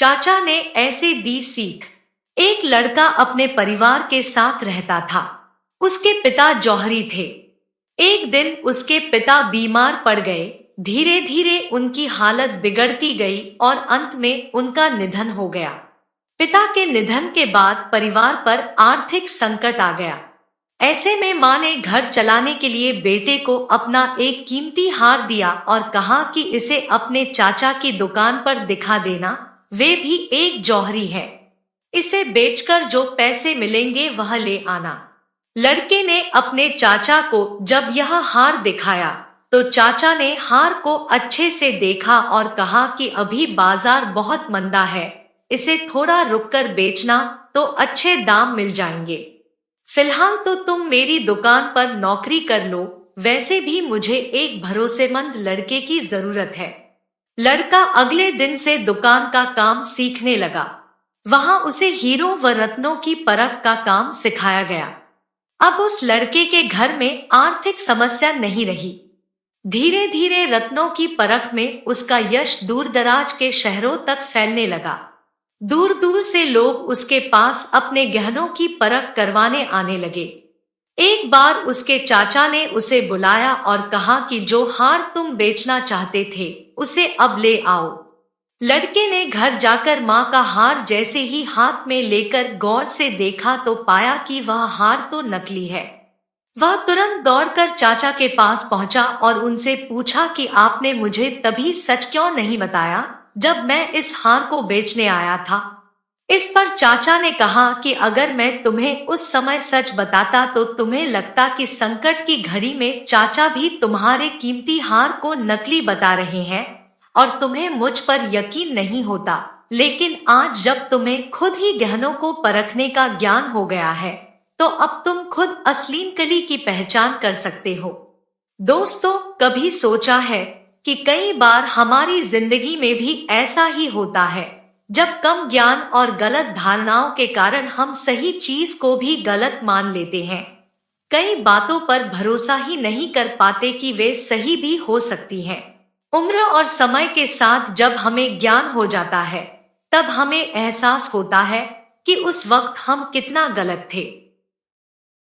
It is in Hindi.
चाचा ने ऐसे दी सीख। एक लड़का अपने परिवार के साथ रहता था। उसके पिता जौहरी थे। एक दिन उसके पिता बीमार पड़ गए। धीरे धीरे उनकी हालत बिगड़ती गई और अंत में उनका निधन हो गया। पिता के निधन के बाद परिवार पर आर्थिक संकट आ गया। ऐसे में मां ने घर चलाने के लिए बेटे को अपना एक कीमती हार दिया और कहा कि इसे अपने चाचा की दुकान पर दिखा देना, वे भी एक जौहरी है। इसे बेचकर जो पैसे मिलेंगे वह ले आना। लड़के ने अपने चाचा को जब यह हार दिखाया तो चाचा ने हार को अच्छे से देखा और कहा कि अभी बाजार बहुत मंदा है, इसे थोड़ा रुककर बेचना तो अच्छे दाम मिल जाएंगे। फिलहाल तो तुम मेरी दुकान पर नौकरी कर लो, वैसे भी मुझे एक भरोसेमंद लड़के की जरूरत है। लड़का अगले दिन से दुकान का काम सीखने लगा। वहां उसे हीरों व रत्नों की परख का काम सिखाया गया। अब उस लड़के के घर में आर्थिक समस्या नहीं रही। धीरे धीरे रत्नों की परख में उसका यश दूर दराज के शहरों तक फैलने लगा। दूर दूर से लोग उसके पास अपने गहनों की परख करवाने आने लगे। एक बार उसके चाचा ने उसे बुलाया और कहा कि जो हार तुम बेचना चाहते थे उसे अब ले आओ। लड़के ने घर जाकर मां का हार जैसे ही हाथ में लेकर गौर से देखा तो पाया कि वह हार तो नकली है। वह तुरंत दौड़कर चाचा के पास पहुंचा और उनसे पूछा कि आपने मुझे तभी सच क्यों नहीं बताया जब मैं इस हार को बेचने आया था। इस पर चाचा ने कहा कि अगर मैं तुम्हें उस समय सच बताता तो तुम्हें लगता कि संकट की घड़ी में चाचा भी तुम्हारे कीमती हार को नकली बता रहे हैं और तुम्हें मुझ पर यकीन नहीं होता। लेकिन आज जब तुम्हें खुद ही गहनों को परखने का ज्ञान हो गया है तो अब तुम खुद असली नकली की पहचान कर सकते हो। दोस्तों, कभी सोचा है कि कई बार हमारी जिंदगी में भी ऐसा ही होता है, जब कम ज्ञान और गलत धारणाओं के कारण हम सही चीज को भी गलत मान लेते हैं। कई बातों पर भरोसा ही नहीं कर पाते कि वे सही भी हो सकती हैं। उम्र और समय के साथ जब हमें ज्ञान हो जाता है तब हमें एहसास होता है कि उस वक्त हम कितना गलत थे।